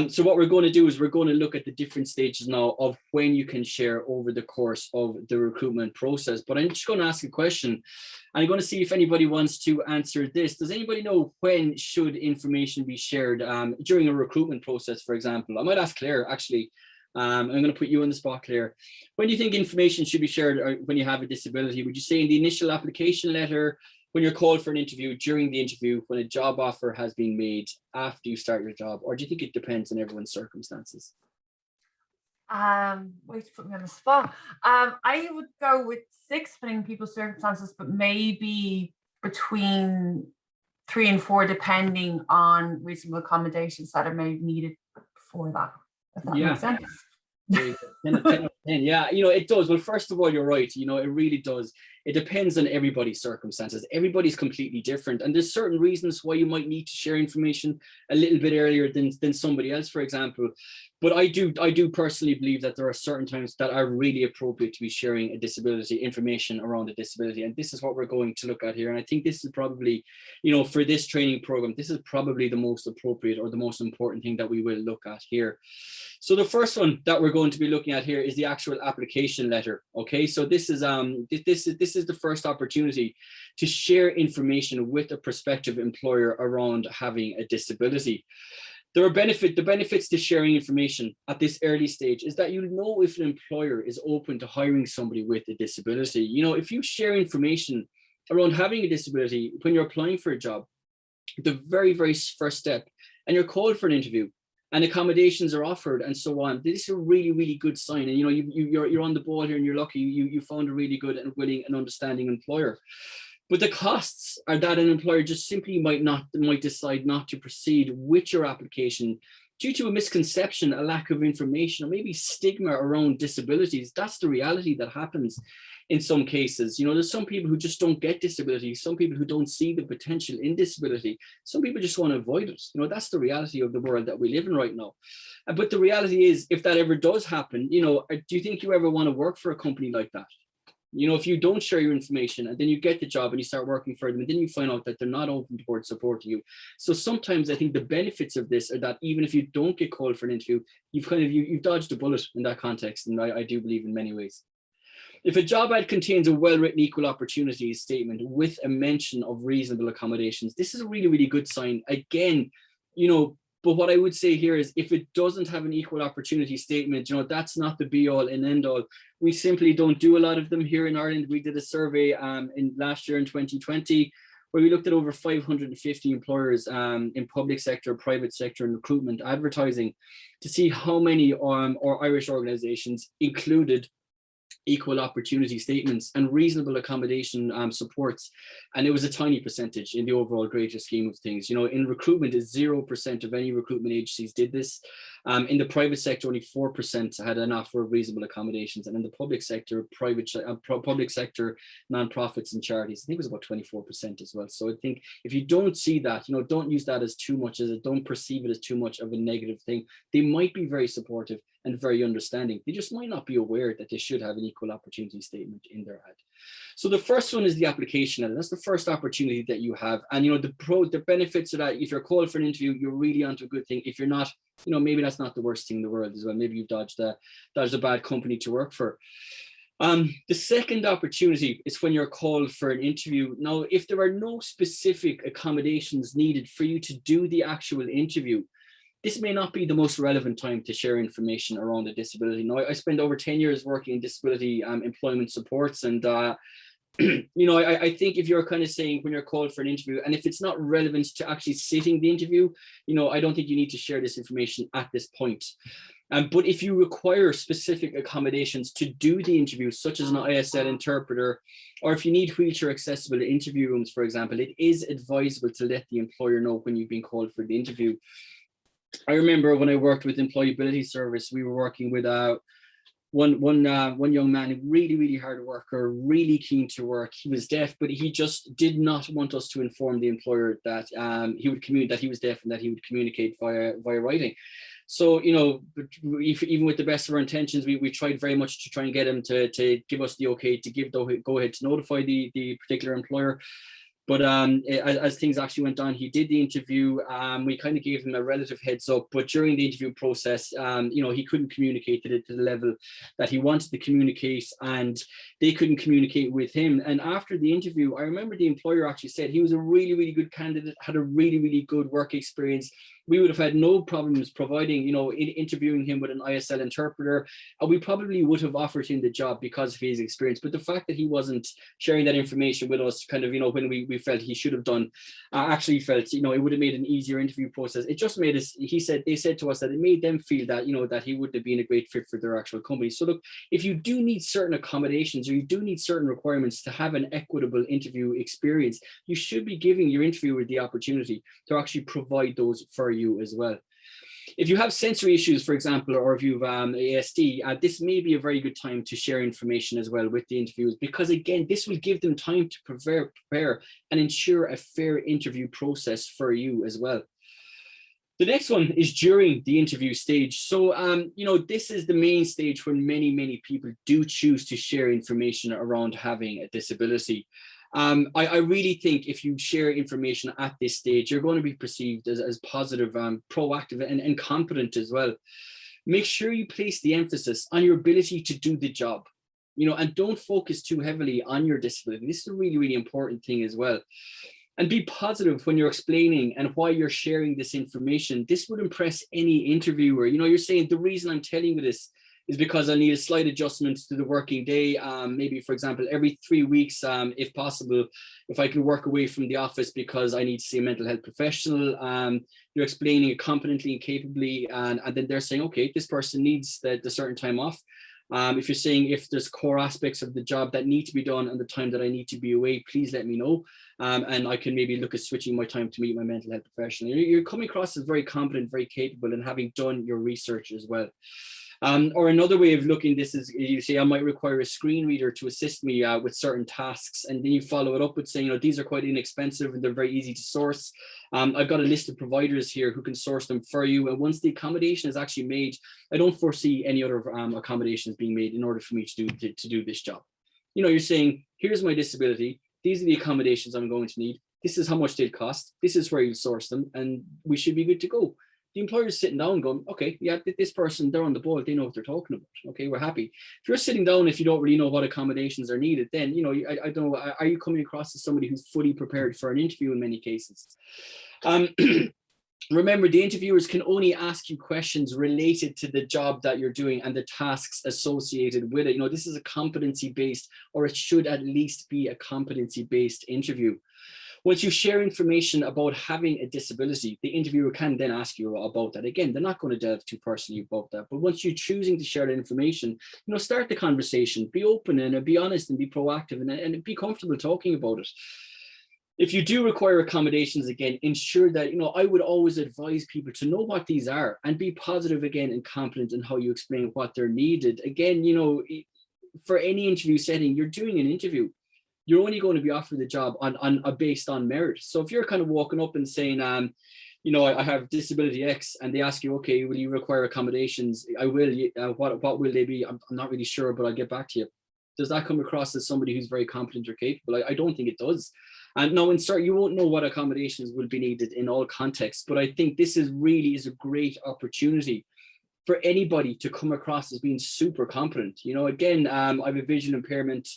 So what we're going to do is we're going to look at the different stages now of when you can share over the course of the recruitment process. But I'm just going to ask a question, and I'm going to see if anybody wants to answer this. Does anybody know when should information be shared during a recruitment process, for example? I might ask Claire, actually. I'm going to put you on the spot, Claire. When do you think information should be shared when you have a disability? Would you say in the initial application letter, when you're called for an interview, during the interview, when a job offer has been made, after you start your job? Or do you think it depends on everyone's circumstances? Wait to put me on the spot. I would go with 6, depending on people's circumstances, but maybe between 3 and 4, depending on reasonable accommodations that are maybe needed for that. If that makes sense. 10 out of 10. Yeah, it does. Well, first of all, you're right. It really does. It depends on everybody's circumstances. Everybody's completely different. And there's certain reasons why you might need to share information a little bit earlier than somebody else, for example. But I do personally believe that there are certain times that are really appropriate to be sharing a disability information around a disability. And this is what we're going to look at here. And I think this is probably, for this training program, this is probably the most appropriate or the most important thing that we will look at here. So the first one that we're going to be looking at here is the actual application letter. Okay, so this is the first opportunity to share information with a prospective employer around having a disability. The benefits to sharing information at this early stage is that you'll know if an employer is open to hiring somebody with a disability. If you share information around having a disability when you're applying for a job, the very, very first step, and you're called for an interview, and accommodations are offered and so on, this is a really, really good sign. And you're on the ball here, and you're lucky you found a really good and willing and understanding employer. But the costs are that an employer just simply might decide not to proceed with your application due to a misconception, a lack of information, or maybe stigma around disabilities. That's the reality that happens in some cases. There's some people who just don't get disability, some people who don't see the potential in disability, some people just want to avoid it. That's the reality of the world that we live in right now. But the reality is, if that ever does happen, do you think you ever want to work for a company like that? If you don't share your information and then you get the job and you start working for them, and then you find out that they're not open towards supporting you. So sometimes I think the benefits of this are that even if you don't get called for an interview, you've dodged a bullet in that context. And I do believe in many ways. If a job ad contains a well-written equal opportunities statement with a mention of reasonable accommodations, this is a really, really good sign. Again, but what I would say here is, if it doesn't have an equal opportunity statement, that's not the be all and end all. We simply don't do a lot of them here in Ireland. We did a survey in last year in 2020, where we looked at over 550 employers in public sector, private sector, and recruitment advertising, to see how many or Irish organizations included equal opportunity statements and reasonable accommodation supports. And it was a tiny percentage in the overall greater scheme of things. In recruitment, is 0% of any recruitment agencies did this. In the private sector, only 4% had an offer of reasonable accommodations. And in the public sector, public sector, nonprofits and charities, I think it was about 24% as well. So I think if you don't see that, don't use that as too much, don't perceive it as too much of a negative thing. They might be very supportive and very understanding. They just might not be aware that they should have an equal opportunity statement in their ad. So the first one is the application, and that's the first opportunity that you have. And the benefits of that, if you're called for an interview, you're really onto a good thing. If you're not, maybe that's not the worst thing in the world as well. Maybe you've dodged a bad company to work for. The second opportunity is when you're called for an interview. Now, if there are no specific accommodations needed for you to do the actual interview, this may not be the most relevant time to share information around a disability. Now, I spent over 10 years working in disability employment supports, and I think if you're kind of saying when you're called for an interview, and if it's not relevant to actually sitting the interview, I don't think you need to share this information at this point. But if you require specific accommodations to do the interview, such as an ISL interpreter, or if you need wheelchair accessible interview rooms, for example, it is advisable to let the employer know when you've been called for the interview. I remember when I worked with Employability Service, we were working with one young man, really hard worker, really keen to work. He was deaf, but he just did not want us to inform the employer that that he was deaf and that he would communicate via writing. So, even with the best of our intentions, we tried very much to try and get him to give us the okay, to give the go ahead to notify the particular employer. But as things actually went on, he did the interview. We kind of gave him a relative heads up, but during the interview process, he couldn't communicate it to the level that he wanted to communicate, and they couldn't communicate with him. And after the interview, I remember the employer actually said he was a really good candidate, had a really good work experience. We would have had no problems providing, interviewing him with an ISL interpreter, and we probably would have offered him the job because of his experience. But the fact that he wasn't sharing that information with us, kind of, when we felt he should have done, actually felt, it would have made an easier interview process. It just made us, they said to us that it made them feel that, that he wouldn't have been a great fit for their actual company. So look, if you do need certain accommodations or you do need certain requirements to have an equitable interview experience, you should be giving your interviewer the opportunity to actually provide those for you as well. If you have sensory issues, for example, or if you've ASD, this may be a very good time to share information as well with the interviewers, because again, this will give them time to prepare and ensure a fair interview process for you as well. The next one is during the interview stage. So, this is the main stage when many people do choose to share information around having a disability. I really think if you share information at this stage, you're going to be perceived as positive, proactive, and competent as well. Make sure you place the emphasis on your ability to do the job, and don't focus too heavily on your disability. This is a really important thing as well. And be positive when you're explaining and why you're sharing this information. This would impress any interviewer. You're saying the reason I'm telling you this is because I need a slight adjustment to the working day. Maybe, for example, every 3 weeks, if possible, if I can work away from the office because I need to see a mental health professional. You're explaining it competently and capably, and then they're saying, okay, this person needs the certain time off. If you're saying if there's core aspects of the job that need to be done and the time that I need to be away, please let me know. And I can maybe look at switching my time to meet my mental health professional. You're coming across as very competent, very capable, and having done your research as well. Or another way of looking at this is you say, I might require a screen reader to assist me with certain tasks. And then you follow it up with saying, these are quite inexpensive and they're very easy to source. I've got a list of providers here who can source them for you. And once the accommodation is actually made, I don't foresee any other accommodations being made in order for me to do this job. You're saying, here's my disability. These are the accommodations I'm going to need. This is how much they'd cost. This is where you source them. And we should be good to go. The employer's sitting down going, okay, yeah, this person, they're on the ball. They know what they're talking about. Okay, we're happy. If you're sitting down, if you don't really know what accommodations are needed, then, I don't know, are you coming across as somebody who's fully prepared for an interview in many cases? Remember, the interviewers can only ask you questions related to the job that you're doing and the tasks associated with it. This is a competency-based, or it should at least be a competency-based interview. Once you share information about having a disability, the interviewer can then ask you about that. Again, they're not going to delve too personally about that. But once you're choosing to share that information, start the conversation, be open and be honest and be proactive and be comfortable talking about it. If you do require accommodations, again, ensure that, I would always advise people to know what these are and be positive again and competent in how you explain what they're needed. Again, for any interview setting, you're doing an interview. You're only going to be offered the job on based on merit. So if you're kind of walking up and saying, I have disability X, and they ask you, okay, will you require accommodations? I will. What will they be? I'm not really sure, but I'll get back to you. Does that come across as somebody who's very competent or capable? I don't think it does. And no, you won't know what accommodations will be needed in all contexts, but I think this is a great opportunity for anybody to come across as being super competent. Again, I have a vision impairment,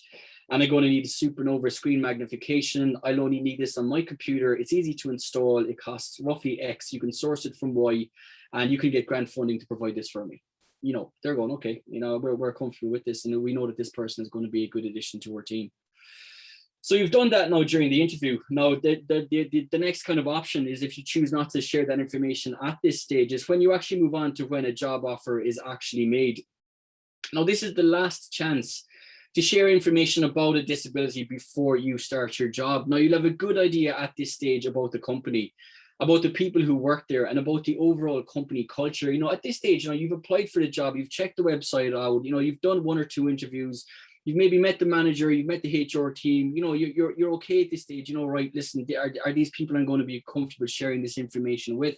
and I'm going to need a supernova screen magnification. I'll only need this on my computer. It's easy to install. It costs roughly X. You can source it from Y, and you can get grant funding to provide this for me. They're going, okay, we're comfortable with this, and we know that this person is going to be a good addition to our team. So you've done that now during the interview. Now, the next kind of option is, if you choose not to share that information at this stage, is when you actually move on to when a job offer is actually made. Now, this is the last chance to share information about a disability before you start your job. Now, you'll have a good idea at this stage about the company, about the people who work there, and about the overall company culture. At this stage, you've applied for the job, you've checked the website out, you've done 1 or 2 interviews, you've maybe met the manager, you've met the HR team, you're okay at this stage, right, listen, are these people I'm going to be comfortable sharing this information with?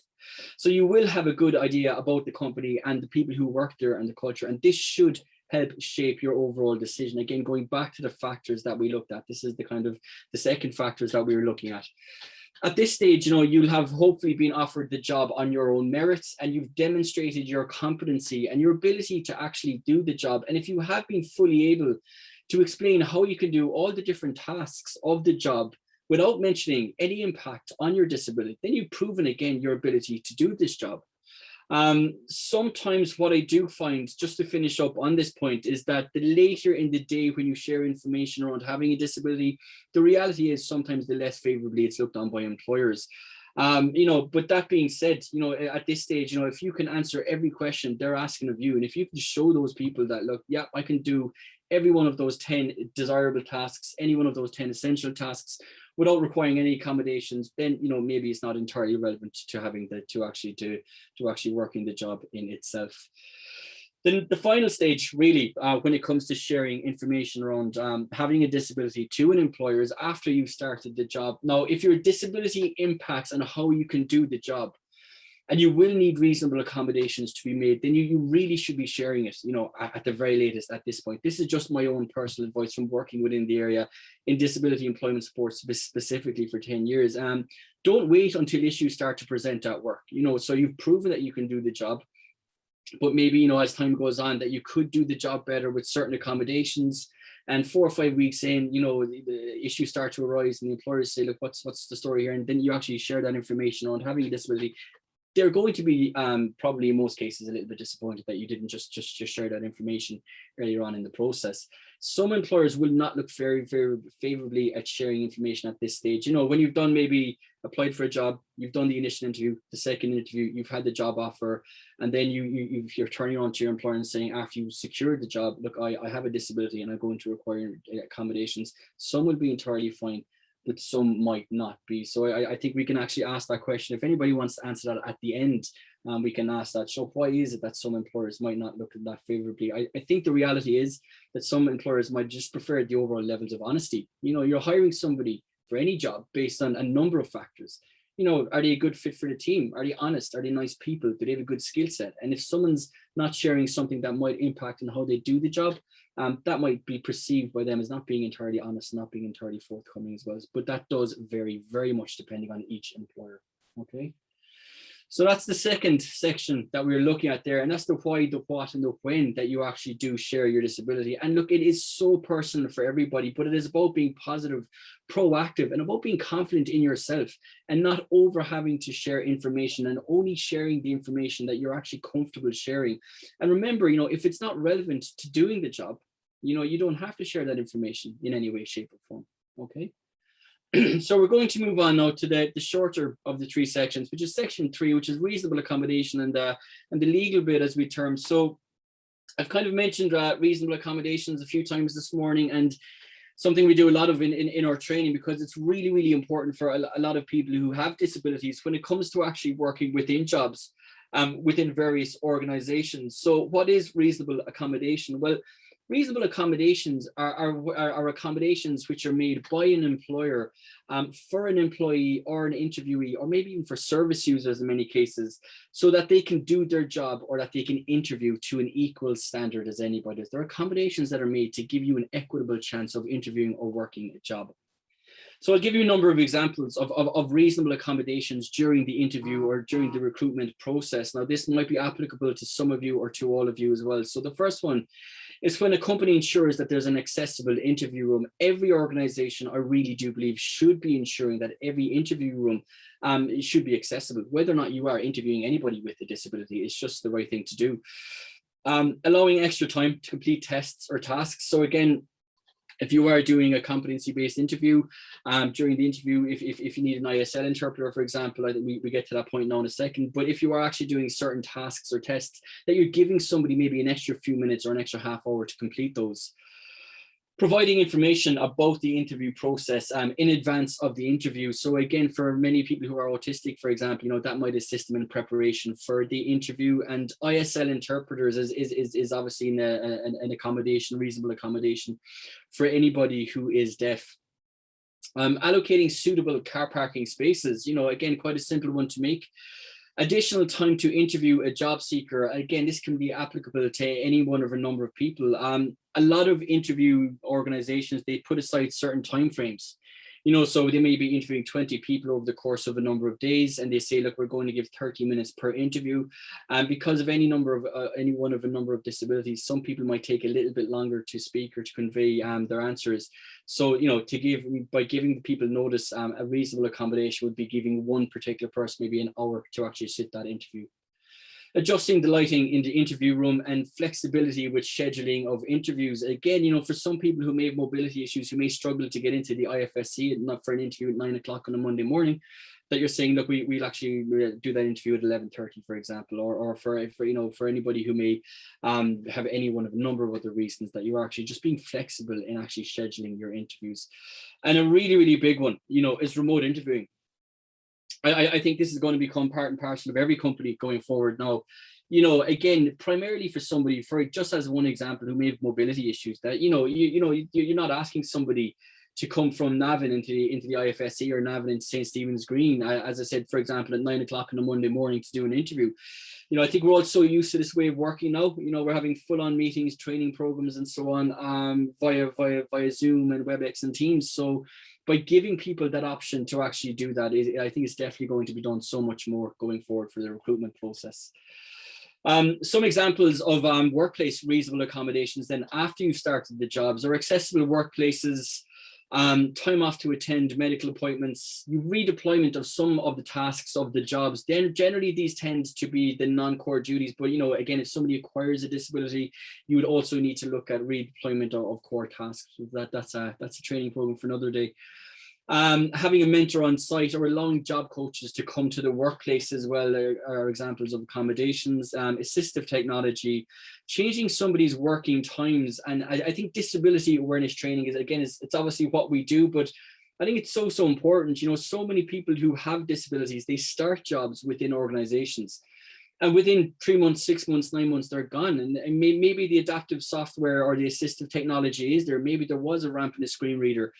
So you will have a good idea about the company and the people who work there and the culture, and this should help shape your overall decision. Again, going back to the factors that we looked at, this is the second factors that we were looking at. At this stage, you'll have hopefully been offered the job on your own merits, and you've demonstrated your competency and your ability to actually do the job. And if you have been fully able to explain how you can do all the different tasks of the job without mentioning any impact on your disability, then you've proven again your ability to do this job. Sometimes what I do find, just to finish up on this point, is that the later in the day when you share information around having a disability, the reality is sometimes the less favorably it's looked on by employers. But that being said, at this stage, if you can answer every question they're asking of you, and if you can show those people that, look, yeah, I can do every one of those 10 desirable tasks, any one of those 10 essential tasks, without requiring any accommodations, then maybe it's not entirely relevant to having to actually working the job in itself. Then the final stage, really, when it comes to sharing information around having a disability to an employer, is after you've started the job. Now, if your disability impacts on how you can do the job, and you will need reasonable accommodations to be made, then you really should be sharing it, at the very latest at this point. This is just my own personal advice from working within the area in disability employment support specifically for 10 years. Don't wait until issues start to present at work, so you've proven that you can do the job, but maybe, as time goes on, that you could do the job better with certain accommodations. And 4 or 5 weeks in, the issues start to arise and the employers say, look, what's the story here? And then you actually share that information on having a disability. They're going to be probably in most cases a little bit disappointed that you didn't just share that information earlier on in the process. Some employers will not look very, very favorably at sharing information at this stage. When you've done, maybe applied for a job, you've done the initial interview, the second interview, you've had the job offer, and then you're turning on to your employer and saying, after you secured the job, look, I have a disability and I'm going to require accommodations. Some will be entirely fine, but some might not be. So I think we can actually ask that question. If anybody wants to answer that at the end, we can ask that. So why is it that some employers might not look at that favorably? I think the reality is that some employers might just prefer the overall levels of honesty. You're hiring somebody for any job based on a number of factors. Are they a good fit for the team? Are they honest? Are they nice people? Do they have a good skill set? And if someone's not sharing something that might impact on how they do the job, that might be perceived by them as not being entirely honest, not being entirely forthcoming as well. But that does vary very much depending on each employer. Okay. So that's the second section that we're looking at there. And that's the why, the what, and the when that you actually do share your disability. And look, it is so personal for everybody, but it is about being positive, proactive, and about being confident in yourself and not over having to share information, and only sharing the information that you're actually comfortable sharing. And remember, if it's not relevant to doing the job, you don't have to share that information in any way, shape, or form. Okay. So we're going to move on now to the shorter of the 3 sections, which is section 3, which is reasonable accommodation and the legal bit as we term. So I've kind of mentioned reasonable accommodations a few times this morning, and something we do a lot of in our training, because it's really, really important for a lot of people who have disabilities when it comes to actually working within jobs, within various organizations. So what is reasonable accommodation? Well, reasonable accommodations are accommodations which are made by an employer for an employee or an interviewee, or maybe even for service users in many cases, so that they can do their job, or that they can interview to an equal standard as anybody. There are accommodations that are made to give you an equitable chance of interviewing or working a job. So I'll give you a number of examples of reasonable accommodations during the interview or during the recruitment process. Now, this might be applicable to some of you or to all of you as well. So the first one is when a company ensures that there's an accessible interview room. Every organization, I really do believe, should be ensuring that every interview room should be accessible. Whether or not you are interviewing anybody with a disability, it's just the right thing to do. Allowing extra time to complete tests or tasks. So again, If you are doing a competency-based interview, during the interview, if you need an ISL interpreter, for example, I think we get to that point now in a second, but if you are actually doing certain tasks or tests that you're giving somebody maybe an extra few minutes or an extra half hour to complete those, providing information about the interview process in advance of the interview. So again, for many people who are autistic, for example, that might assist them in preparation for the interview. And ISL interpreters is obviously an accommodation, reasonable accommodation for anybody who is deaf. Allocating suitable car parking spaces, again, quite a simple one to make. Additional time to interview a job seeker. Again, this can be applicable to any one of a number of people. A lot of interview organizations, they put aside certain timeframes. So they may be interviewing 20 people over the course of a number of days, and they say, look, we're going to give 30 minutes per interview. And because of any one of a number of disabilities, some people might take a little bit longer to speak or to convey their answers. So, by giving people notice, a reasonable accommodation would be giving one particular person maybe an hour to actually sit that interview. Adjusting the lighting in the interview room and flexibility with scheduling of interviews. Again, for some people who may have mobility issues, who may struggle to get into the IFSC, not for an interview at 9 o'clock on a Monday morning, that you're saying, look, we'll actually do that interview at 11:30, for example, or for anybody who may have any one of a number of other reasons, that you're actually just being flexible in actually scheduling your interviews. And a really, really big one, is remote interviewing. I think this is going to become part and parcel of every company going forward now. Again, primarily for somebody, for just as one example, who may have mobility issues, that you're not asking somebody to come from Navan into the IFSC or Navan into St. Stephen's Green, as I said, for example, at 9 o'clock on a Monday morning to do an interview. I think we're all so used to this way of working now. We're having full-on meetings, training programs, and so on via Zoom and WebEx and Teams. So by giving people that option to actually do that, I think it's definitely going to be done so much more going forward for the recruitment process. Some examples of workplace reasonable accommodations then after you've started the jobs are accessible workplaces, time off to attend medical appointments, redeployment of some of the tasks of the jobs. Then generally these tend to be the non-core duties, but again, if somebody acquires a disability, you would also need to look at redeployment of core tasks. That's a training program for another day. Having a mentor on site or allowing job coaches to come to the workplace as well are examples of accommodations. Assistive technology, changing somebody's working times. And I think disability awareness training is, again, it's obviously what we do, but I think it's so important. So many people who have disabilities, they start jobs within organizations. And within 3 months, 6 months, 9 months, they're gone. And maybe the adaptive software or the assistive technology is there. Maybe there was a ramp and a screen reader.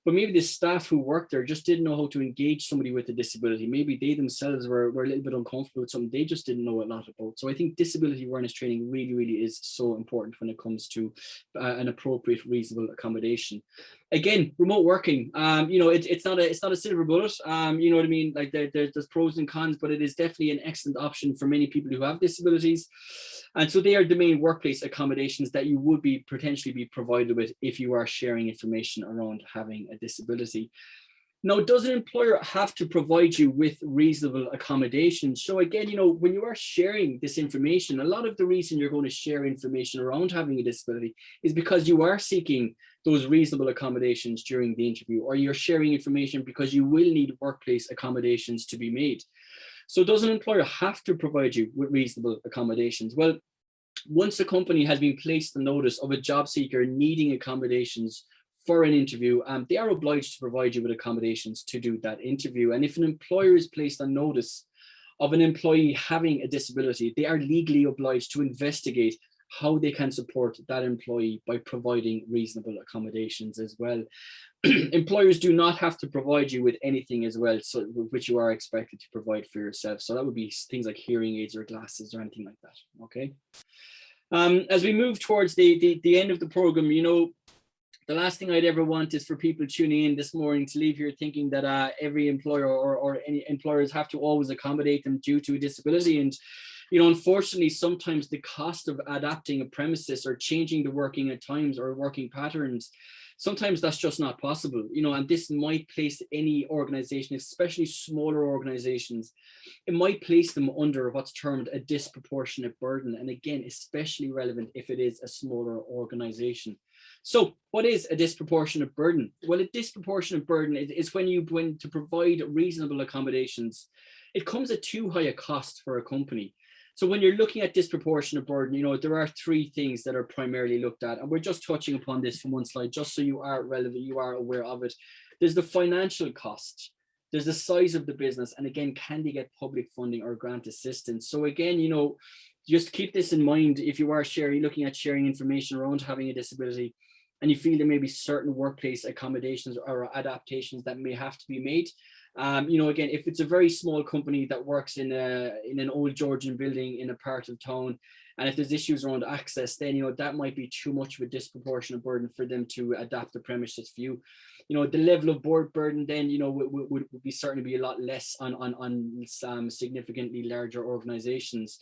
But maybe the staff who worked there just didn't know how to engage somebody with a disability. Maybe they themselves were a little bit uncomfortable with something they just didn't know a lot about. So I think disability awareness training really, really is so important when it comes to an appropriate, reasonable accommodation. Again, remote working, it's not a silver bullet. You know what I mean? Like there's pros and cons, but it is definitely an excellent option for many people who have disabilities. And so they are the main workplace accommodations that you would potentially be provided with if you are sharing information around having a disability. Now, does an employer have to provide you with reasonable accommodations? So again, when you are sharing this information, a lot of the reason you're going to share information around having a disability is because you are seeking those reasonable accommodations during the interview, or you're sharing information because you will need workplace accommodations to be made. So does an employer have to provide you with reasonable accommodations? Well, once a company has been placed on notice of a job seeker needing accommodations for an interview, they are obliged to provide you with accommodations to do that interview. And if an employer is placed on notice of an employee having a disability, they are legally obliged to investigate how they can support that employee by providing reasonable accommodations as well. Employers do not have to provide you with anything as well, so which you are expected to provide for yourself. So that would be things like hearing aids or glasses or anything like that. Okay. As we move towards the end of the program, the last thing I'd ever want is for people tuning in this morning to leave here thinking that every employer or any employers have to always accommodate them due to a disability. And unfortunately, sometimes the cost of adapting a premises or changing the working at times or working patterns, sometimes that's just not possible, and this might place any organization, especially smaller organizations, it might place them under what's termed a disproportionate burden. And again, especially relevant if it is a smaller organization. So what is a disproportionate burden? Well, a disproportionate burden is when you going to provide reasonable accommodations. It comes at too high a cost for a company. So when you're looking at disproportionate burden, you know, there are three things that are primarily looked at. And we're just touching upon this from one slide, just so you are relevant, you are aware of it. There's the financial cost. There's the size of the business. And again, can they get public funding or grant assistance? So again, you know, just keep this in mind if you are looking at sharing information around having a disability, and you feel there may be certain workplace accommodations or adaptations that may have to be made. You know, again, if it's a very small company that works in an old Georgian building in a part of town, and if there's issues around access, then, you know, that might be too much of a disproportionate burden for them to adapt the premises view. You know, the level of board burden then, you know, would be certainly be a lot less on significantly larger organizations.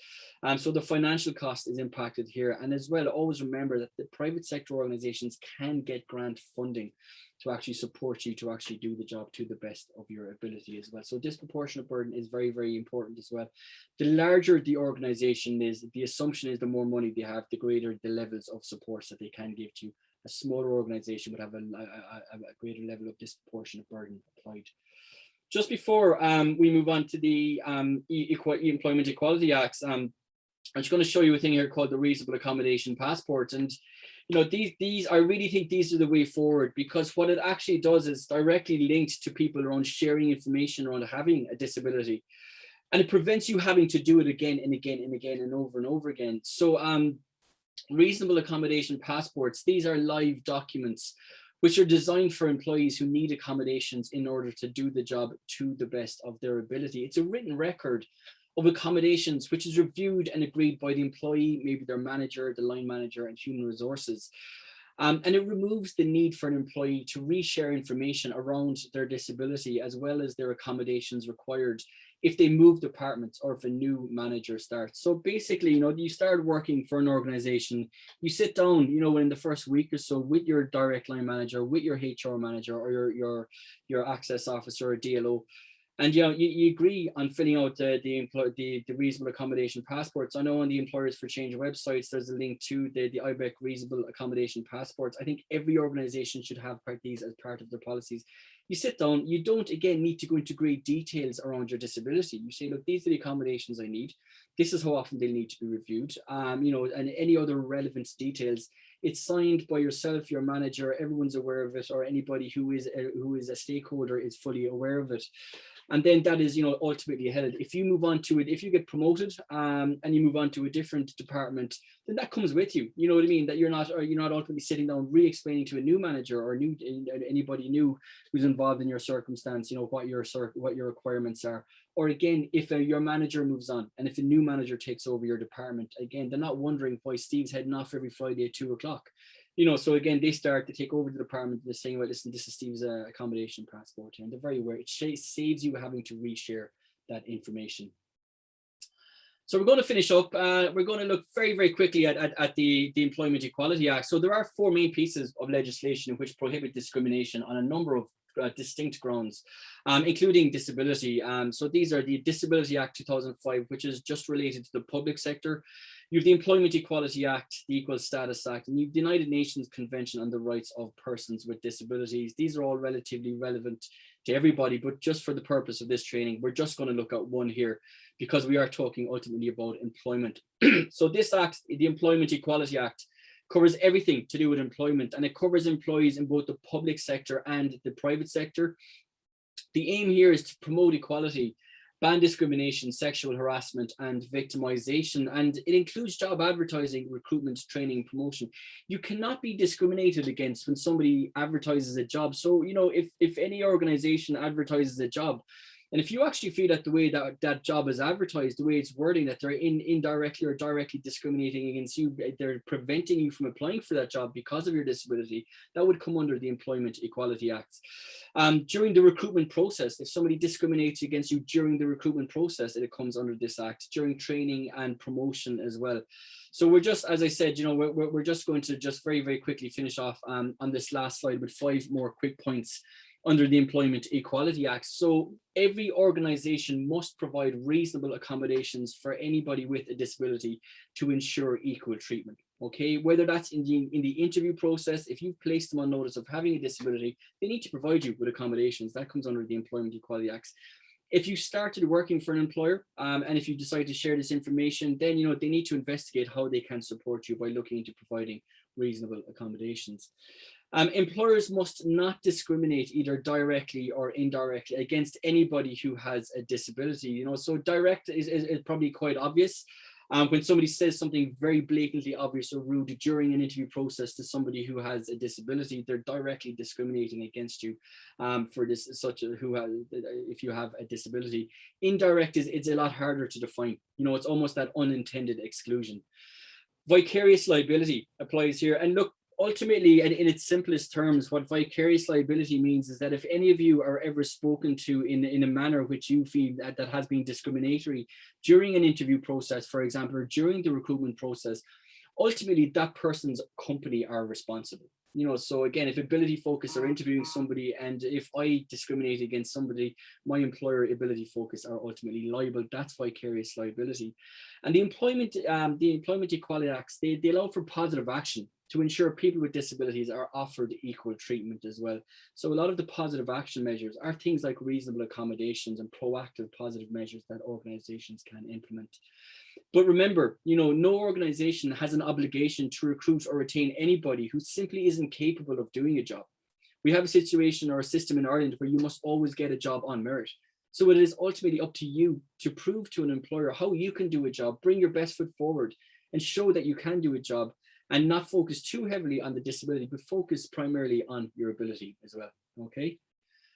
So the financial cost is impacted here. And as well, always remember that the private sector organizations can get grant funding to actually support you to actually do the job to the best of your ability as well. So disproportionate burden is very, very important as well. The larger the organization is, the assumption is the more money they have, the greater the levels of supports that they can give to you. A smaller organization would have a greater level of disproportionate burden applied. Just before we move on to the Employment Equality Acts, I'm just going to show you a thing here called the Reasonable Accommodation Passports. And you know, these I really think these are the way forward, because what it actually does is directly linked to people around sharing information around having a disability, and it prevents you having to do it again and again and again and over again. So reasonable accommodation passports, these are live documents which are designed for employees who need accommodations in order to do the job to the best of their ability. It's a written record of accommodations which is reviewed and agreed by the employee, maybe their manager, the line manager, and human resources. And it removes the need for an employee to reshare information around their disability as well as their accommodations required if they move departments or if a new manager starts. So basically, you know, you start working for an organization, you sit down, you know, in the first week or so with your direct line manager, with your HR manager or your access officer or DLO, and you know, you agree on filling out the reasonable accommodation passports. I know on the Employers for Change websites, there's a link to the IBEC reasonable accommodation passports. I think every organization should have these as part of their policies. You sit down, you don't again need to go into great details around your disability. You say, look, these are the accommodations I need. This is how often they'll need to be reviewed. You know, and any other relevant details. It's signed by yourself, your manager, everyone's aware of it, or anybody who is a stakeholder is fully aware of it. And then that is, you know, ultimately held. If you move on to it, if you get promoted and you move on to a different department, then that comes with you. You know what I mean? That you're not ultimately sitting down re-explaining to a new manager or anybody new who's involved in your circumstance, you know, what your requirements are. Or again, if your manager moves on and if a new manager takes over your department, again, they're not wondering why Steve's heading off every Friday at 2 o'clock. You know, so again, they start to take over the department. They're saying, well, listen, this is Steve's accommodation passport here. And they're very aware. It saves you having to reshare that information. So we're going to finish up. We're going to look very, very quickly at the Employment Equality Act. So there are four main pieces of legislation which prohibit discrimination on a number of distinct grounds, including disability. So these are the Disability Act 2005, which is just related to the public sector. You have the Employment Equality Act, the Equal Status Act, and you have the United Nations Convention on the Rights of Persons with Disabilities. These are all relatively relevant to everybody, but just for the purpose of this training, we're just going to look at one here because we are talking ultimately about employment. So this act, the Employment Equality Act, covers everything to do with employment, and it covers employees in both the public sector and the private sector. The aim here is to promote equality, ban discrimination, sexual harassment, and victimization. And it includes job advertising, recruitment, training, promotion. You cannot be discriminated against when somebody advertises a job. So, you know, if any organization advertises a job, and if you actually feel that the way that job is advertised, the way it's wording, that they're indirectly or directly discriminating against you, they're preventing you from applying for that job because of your disability, that would come under the Employment Equality Act. During the recruitment process, if somebody discriminates against you during the recruitment process, it comes under this act. During training and promotion as well. So we're just, as I said, you know, we're just going to just very, very quickly finish off on this last slide with 5 more quick points under the Employment Equality Act. So every organization must provide reasonable accommodations for anybody with a disability to ensure equal treatment. Okay, whether that's in the interview process. If you've placed them on notice of having a disability, they need to provide you with accommodations. That comes under the Employment Equality Acts. If you started working for an employer, and if you decide to share this information, then they need to investigate how they can support you by looking into providing reasonable accommodations. Employers must not discriminate either directly or indirectly against anybody who has a disability. So direct is probably quite obvious. When somebody says something very blatantly obvious or rude during an interview process to somebody who has a disability, they're directly discriminating against you for this, if you have a disability. Indirect it's a lot harder to define. It's almost that unintended exclusion. Vicarious liability applies here. And look, ultimately, and in its simplest terms, what vicarious liability means is that if any of you are ever spoken to in a manner which you feel that has been discriminatory during an interview process, for example, or during the recruitment process, ultimately that person's company are responsible. So again, if Ability Focus are interviewing somebody, and if I discriminate against somebody, my employer, Ability Focus, are ultimately liable. That's vicarious liability. And the Employment Equality Acts, they allow for positive action to ensure people with disabilities are offered equal treatment as well. So a lot of the positive action measures are things like reasonable accommodations and proactive positive measures that organizations can implement. But remember, no organization has an obligation to recruit or retain anybody who simply isn't capable of doing a job. We have a situation or a system in Ireland where you must always get a job on merit. So it is ultimately up to you to prove to an employer how you can do a job, bring your best foot forward, and show that you can do a job, and not focus too heavily on the disability, but focus primarily on your ability as well. Okay.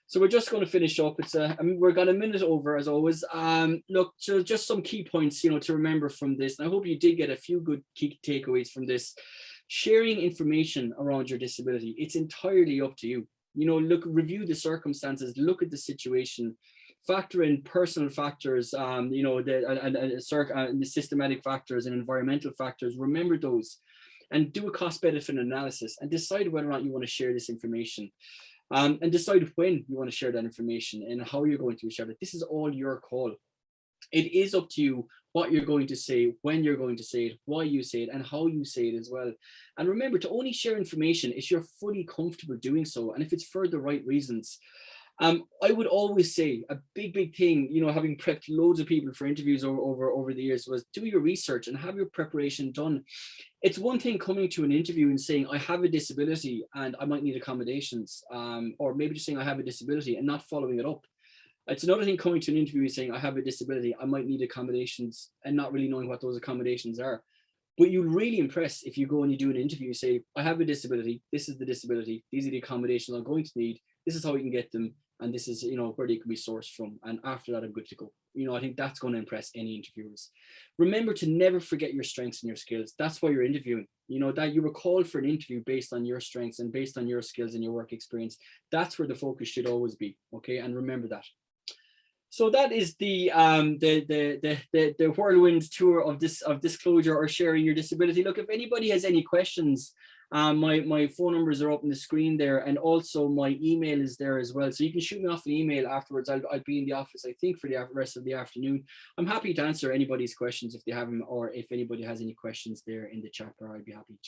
So we're just going to finish up. We're got a minute over as always. Look, so just some key points, to remember from this. And I hope you did get a few good key takeaways from this. Sharing information around your disability, it's entirely up to you. Look, review the circumstances, look at the situation, factor in personal factors, the systematic factors and environmental factors. Remember those, and do a cost-benefit analysis and decide whether or not you want to share this information. And decide when you want to share that information and how you're going to share it. This is all your call. It is up to you what you're going to say, when you're going to say it, why you say it, and how you say it as well. And remember to only share information if you're fully comfortable doing so, and if it's for the right reasons. I would always say a big thing, having prepped loads of people for interviews over the years, was do your research and have your preparation done. It's one thing coming to an interview and saying, I have a disability and I might need accommodations, or maybe just saying I have a disability and not following it up. It's another thing coming to an interview and saying, I have a disability, I might need accommodations, and not really knowing what those accommodations are. But you'll really impress if you go and you do an interview, say, I have a disability, this is the disability, these are the accommodations I'm going to need, this is how we can get them, and this is where they can be sourced from, and after that I'm good to go. I think that's going to impress any interviewers. Remember to never forget your strengths and your skills. That's why you're interviewing. That you were called for an interview based on your strengths and based on your skills and your work experience. That's where the focus should always be. Okay, and remember that. So that is the whirlwind tour of disclosure or sharing your disability. Look, if anybody has any questions, my phone numbers are up on the screen there, and also my email is there as well. So you can shoot me off an email afterwards. I'll be in the office, I think, for the rest of the afternoon. I'm happy to answer anybody's questions if they have them, or if anybody has any questions there in the chat bar, I'd be happy